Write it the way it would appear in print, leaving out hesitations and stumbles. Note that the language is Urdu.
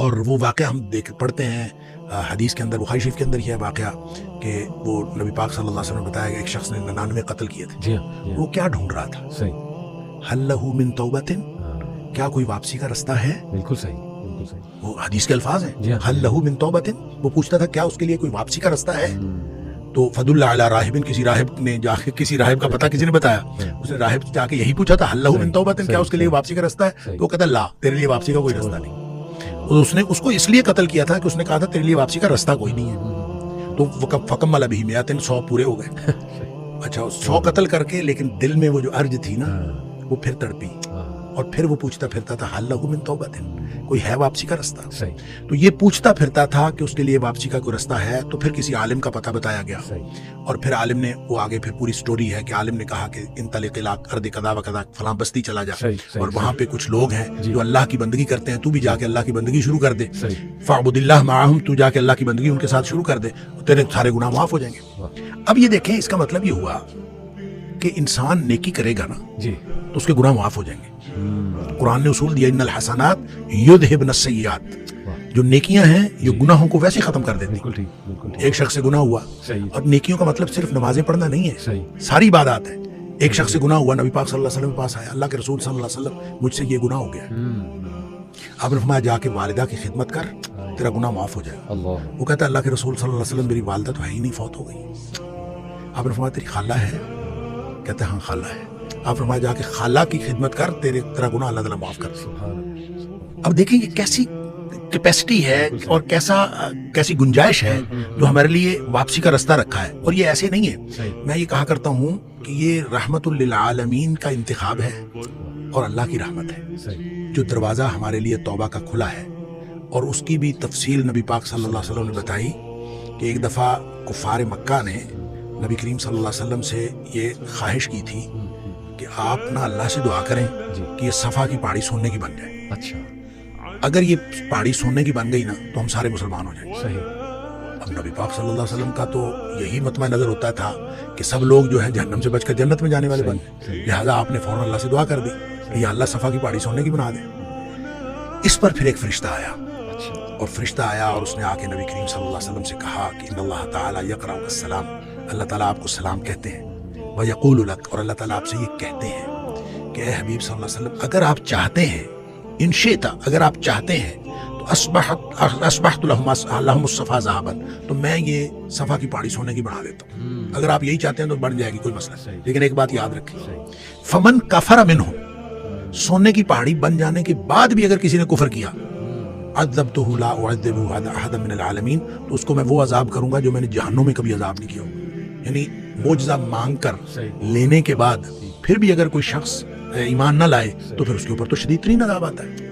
اور وہ واقعہ ہم پڑھتے ہیں حدیث کے اندر، بخاری شریف کے اندر یہ واقعہ کہ وہ نبی پاک صلی اللہ علیہ وسلم نے بتایا کہ ایک شخص نے 99 قتل کیے تھے. جی وہ کیا ڈھونڈ رہا تھا؟ صحیح. حل لہ من توبۃ، کیا کوئی واپسی کا رستہ ہے؟ بالکل صحیح، بالکل صحیح. وہ حدیث کے الفاظ ہیں. جی حل لہ من توبۃ، وہ پوچھتا تھا کیا اس کے لیے کوئی واپسی کا رستہ ہے؟ تو فدل علی راہب، کسی راہب نے جا کے، کسی راہب کا پتہ کسی نے بتایا، اس نے راہب جا کے یہی پوچھا تھا حل لہ من توبۃ، کیا اس کے لیے واپسی کا رستہ ہے؟ تو وہ کہتا لا، تیرے لیے واپسی کا کوئی رستہ نہیں. اس نے اس کو اس لیے قتل کیا تھا کہ اس نے کہا تھا تیرے لیے واپسی کا رستہ کوئی نہیں ہے. تو فکم والا بھی میاتن 100 پورے ہو گئے. اچھا 100 قتل کر کے، لیکن دل میں وہ جو ارج تھی نا وہ پھر تڑپی، اور پھر وہ پوچھتا پھرتا تھا حل لہ من توبۃ، کوئی ہے واپسی کا رستہ؟ صحیح. تو یہ پوچھتا پھرتا تھا کہ اس کے لیے واپسی کا کوئی رستہ ہے. تو پھر کسی عالم کا پتہ بتایا گیا، اور پھر عالم نے، وہ آگے پھر پوری سٹوری ہے کہ عالم نے کہا کہ انطلق الی ارض کذا و کذا، فلاں بستی چلا جا، اور وہاں پہ کچھ لوگ ہیں جو اللہ کی بندگی کرتے ہیں، تو بھی جا کے اللہ کی بندگی شروع کر دے. فاعبد اللہ معہم، تو جا کے اللہ کی بندگی ان کے ساتھ شروع کر دے، تیرے سارے گناہ معاف ہو جائیں گے. اب یہ دیکھیں، اس کا مطلب یہ ہوا کہ انسان نیکی کرے گا نا جی تو اس کے گناہ معاف ہو جائیں گے. قرآن نے اصول دیا ان الحسنات یذہبن السیئات، جو نیکیاں ہیں یہ گناہوں کو ویسے ختم کر دیتی. بالکل ٹھیک، بالکل ٹھیک. ایک شخص سے گناہ ہوا، اور نیکیوں کا مطلب صرف نمازیں پڑھنا نہیں ہے، صحیح. ساری عبادات ہیں. ایک شخص سے گناہ ہوا، نبی پاک صلی اللہ علیہ وسلم کے پاس آیا، اللہ کے رسول صلی اللہ علیہ وسلم مجھ سے یہ گناہ ہو گیا. آپ نے فرمایا جا کے والدہ کی خدمت کر، تیرا گناہ معاف ہو جائے. اللہ. وہ کہتا ہے اللہ کے رسول صلی اللہ علیہ وسلم میری والدہ تو ہے ہی نہیں، فوت ہو گئی. آپ نے فرمایا تیری خالہ ہے؟ کہتے ہیں ہاں خالہ ہے. آپ فرمایا جا کے خالہ کی خدمت کر، تیرا گناہ اللہ تعالیٰ معاف کر. اب دیکھیں یہ کیسی کیپیسٹی ہے اور کیسی گنجائش ہے جو ہمارے لیے واپسی کا رستہ رکھا ہے. اور یہ ایسے نہیں ہے، میں یہ کہا کرتا ہوں کہ یہ رحمت للعالمین کا انتخاب ہے اور اللہ کی رحمت ہے جو دروازہ ہمارے لیے توبہ کا کھلا ہے. اور اس کی بھی تفصیل نبی پاک صلی اللہ علیہ وسلم نے بتائی کہ ایک دفعہ کفار مکہ نے نبی کریم صلی اللہ علیہ وسلم سے یہ خواہش کی تھی کہ آپ نا اللہ سے دعا کریں کہ یہ صفا کی پہاڑی سونے کی بن جائے. اچھا. اگر یہ پہاڑی سونے کی بن گئی نا تو ہم سارے مسلمان ہو جائیں. صحیح. اب نبی پاک صلی اللہ علیہ وسلم کا تو یہی مطمع نظر ہوتا تھا کہ سب لوگ جو ہے جہنم سے بچ کر جنت میں جانے والے بن جائیں. لہٰذا آپ نے فوراً اللہ سے دعا کر دی کہ یا اللہ صفا کی پہاڑی سونے کی بنا دے. اس پر پھر ایک فرشتہ آیا، اور فرشتہ آیا اور اس نے آ کے نبی کریم صلی اللہ علیہ وسلم سے کہا کہ ان اللہ تعالیٰ یقرأ السلام، اللہ تعالیٰ آپ کو سلام کہتے ہیں. وَيَقُولُ لَكَ، اور اللہ تعالیٰ آپ سے یہ کہتے ہیں کہ اے حبیب صلی اللہ علیہ وسلم اگر آپ چاہتے ہیں، ان شئت، اگر آپ چاہتے ہیں تو اصبحت لهم الصفا ذهبا، تو میں یہ صفا کی پہاڑی سونے کی بنا دیتا ہوں. اگر آپ یہی چاہتے ہیں تو بن جائے گی، کوئی مسئلہ نہیں. لیکن ایک بات یاد رکھیں، فمن کفر منہ، سونے کی پہاڑی بن جانے کے بعد بھی اگر کسی نے کفر کیا، عذبتہ لا اعذب احدا من العالمین، تو اس کو میں وہ عذاب کروں گا جو میں نے جہنم میں کبھی عذاب نہیں کیا ہوگا. یعنی معجزہ مانگ کر لینے کے بعد پھر بھی اگر کوئی شخص ایمان نہ لائے تو پھر اس کے اوپر تو شدید ترین عذاب آتا ہے.